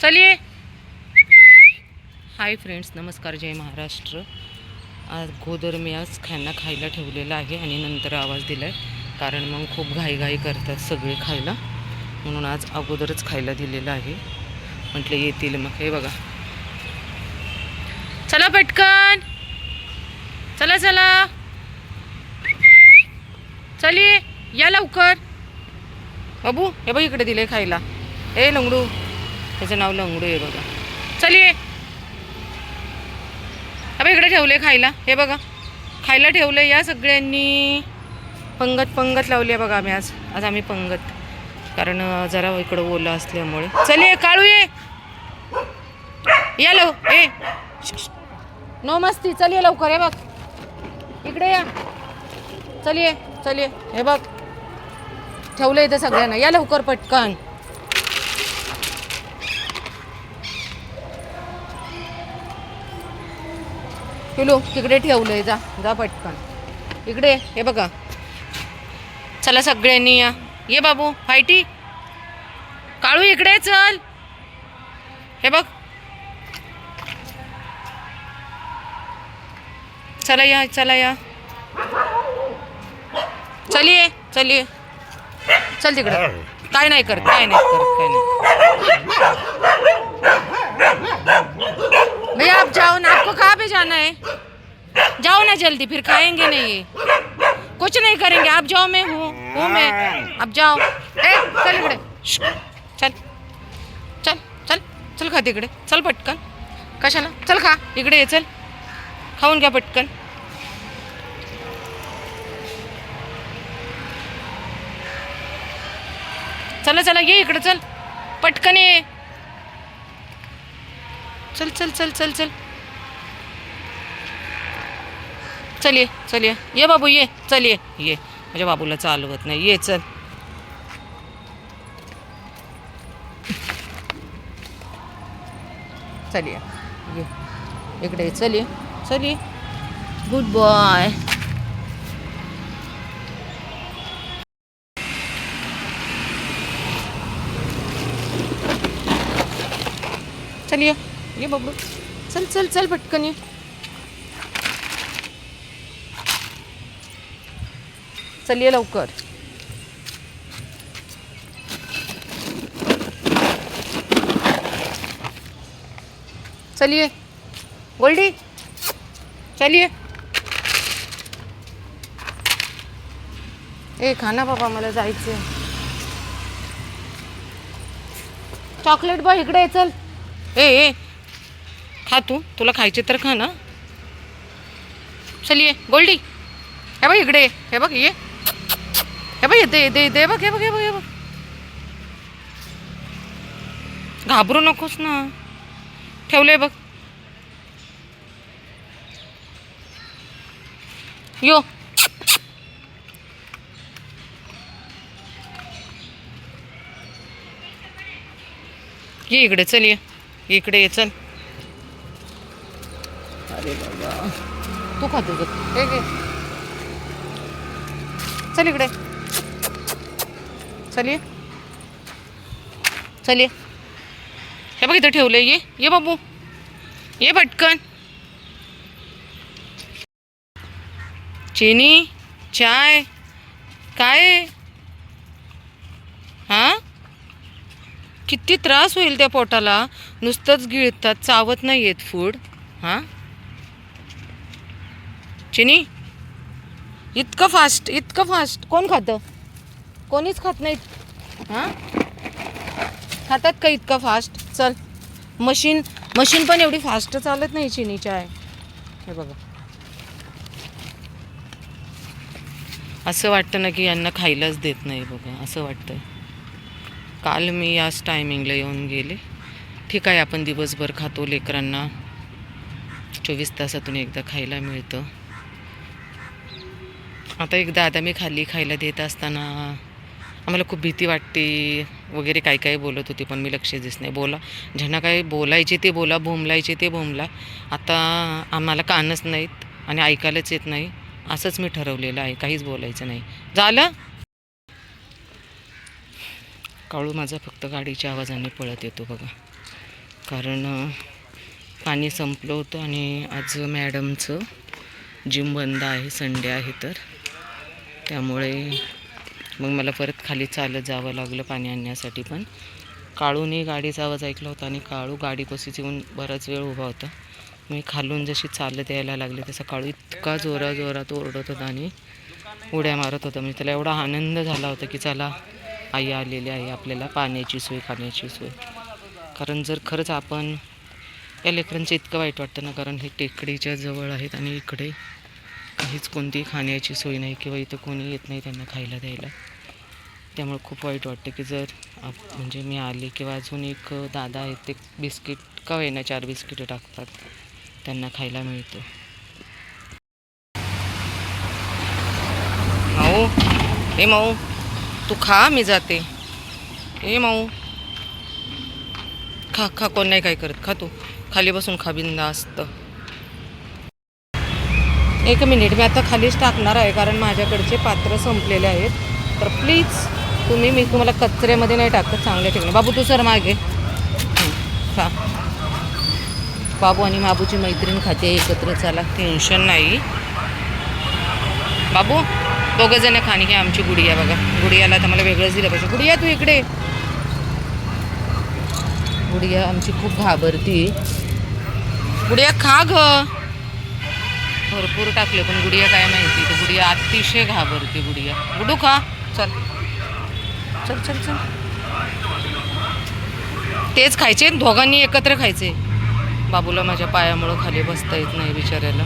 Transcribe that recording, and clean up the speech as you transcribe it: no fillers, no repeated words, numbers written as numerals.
चलिए. Hi friends, नमस्कार, जय महाराष्ट्र. अगोदर मी आज खायला ठेवलेलं आहे आणि नंतर आवाज दिला आहे, कारण मग खूप घाईघाई करतात सगळे खायला, म्हणून आज अगोदरच खायला दिलेलं आहे. म्हटलं येतील मग. हे बघा, चला पटकन, चला चला, चलिए या लवकर. बाबू हे बघ, इकडे दिले खायला. ए लंगडू, त्याचं नाव लंगडू आहे बघा. चलिए. अबे इकडे ठेवले खायला. हे बघा, खायला ठेवलं या सगळ्यांनी. पंगत लावली आहे बघा आम्ही आज आम्ही पंगत, कारण जरा इकडं ओलं असल्यामुळे. चलिए काळू ये, या लव. ए नो मस्ती, चलिए लवकर. हे बघ इकडे या, चलिए चलिए. हे बघ ठेवलं इथं सगळ्यांना, या लवकर पटकन. पिलू तिकडे ठेवलंय, जा जा पटकन इकडे. हे बघा, चला सगळ्यांनी या. ये बाबू फायटी. काळू इकडे चल. हे बघ, चला या, चला या. चलिए चलिए, चल तिकडे. काय नाही करत, काय नाही करत, काय नाही. भैया आप जाओ ना, आपको कहाँ पे जाना है? जाओ ना जल्दी, फिर खाएंगे नहीं ये. कुछ नहीं करेंगे, आप जाओ. मैं हूँ मैं. आप जाओ. ए चल इकडे, चल चल चल चल, खा तिकडे, चल पटकन. कशाला? चल खा इकडे ये, चल खाऊन घ्या पटकन. चला चला, ये इकडे, चल पटकन ये. चल चल चल चल चल, चलिए चलिए. ये बाबू ये, चलिए ये. माझ्या बाबूला चालवत नाही. ये चल. चलिए ये इकडे, चलिए चलिए. Good boy. चलिए ये बबलू, चल चल चल पटकन ये. चलिए लवकर. चलिए गोल्डी, चलिए. ए खाना बाबा, मला जायचं. चॉकलेट बॉय इकडे ये, चल. ए खा तू, तुला खायचे तर खा ना. चलिए गोल्डी. हे बघ इकडे, हे बघ ये. हे बघ येते येते येते. बघ हे बघ हे बघ हे बघ. घाबरू नकोस ना. ठेवलंय बघ. यो ये इकडे, चल ये इकडे ये, चल. अरे बाबा, तू खातो बघ. हे घे, चल इकडे. चलिए चलिए. हे बघ इथं ठेवलंय. ये ये बाबू, ये पटकन. चीनी चाय काय? हां, किती त्रास होईल त्या पोटाला. नुसतंच गिळतात, चावत नाही येत फूड. हां चिनी, इतकं फास्ट कोण खातं? कोणीच खात नाहीत. हां, खातात का इतकं फास्ट? चल, मशीन पण एवढी फास्ट चालत नाही चिनीच्या आहे. हे बघा, असं वाटतं ना की यांना खायलाच देत नाही बघा, असं वाटतं. काल मी याच टायमिंगला येऊन गेले. ठीक आहे, आपण दिवसभर खातो, लेकरांना 24 तासातून एकदा खायला मिळतं. आता एकदा मी खायला देत असताना आम्हाला खूप भीती वाटते वगैरे, काय बोलत होती, पण मी लक्ष देत नाही. ज्यांना काय बोलायचे ते बोला, बोंबलायचे ते बोंबला. आता आम्हाला कानच नाहीत आणि ऐकायलाच येत नाही, असंच मी ठरवलेलं आहे, काहीच बोलायचं नाही. झालं. काळू माझा फक्त गाडीच्या आवाजाने पळत येतो बघा. कारण पाणी संपलं होतं आणि आज मॅडमचं जिम बंद आहे, संडे आहे तर त्यामुळे मग मला परत खाली चालत जावं लागलं पाणी आणण्यासाठी. पण काळूने गाडीचा आवाज ऐकला होता आणि काळू गाडीपाशीच येऊन बराच वेळ उभा होता. मी खालून जशी चालत यायला लागले तसा काळू इतका जोरात ओरडत होता आणि उड्या मारत होता. म्हणजे त्याला एवढा आनंद झाला होता की चला आई आलेली आहे, आपल्याला पाण्याची सोय, खाण्याची सोय. कारण जर खरंच आपण या लेकरांचं इतकं वाईट वाटतं ना, कारण हे टेकडीच्या जवळ आहेत आणि इकडे काहीच कोणती खाण्याची सोय नाही किंवा इथं कोणी येत नाही त्यांना खायला द्यायला. त्यामुळे खूप वाईट वाटतं की जर म्हणजे मी आले किंवा अजून एक दादा आहेत ते बिस्किट का होईना 4 बिस्किटं टाकतात, त्यांना खायला मिळतं. माऊ, हे माऊ तू खा, मी जाते. हे माऊ खा खा, कोण नाही काय करत, खा तू खाली बसून खा बिंदास्त. 1 मिनिट, मी आता खालीच टाकणार आहे कारण माझ्याकडचे पात्र संपलेले आहेत. तर प्लीज मी तुम्हाला कचऱ्यामध्ये नाही टाकत, चांगल्या ठिकाणी. बाबू तू सर मागे खा. बाबू आणि बाबूची मैत्रीण खाते एकत्र, चला टेन्शन नाही. बाबू 2 जण खाणी. हे आमची गुडिया बघा, गुडियाला तर मला वेगळंच दिलं पाहिजे. गुडिया तू इकडे. गुडिया आमची खूप घाबरती. गुडिया खा ग. भरपूर टाकले पण गुडिया काय माहिती, तर गुडिया अतिशय घाबरते. गुडिया गुडू खा, चल चल चल चल. तेच खायचे, दोघांनी एकत्र खायचे. बाबूला माझ्या पायामुळं खाली बसता येत नाही बिचाऱ्याला.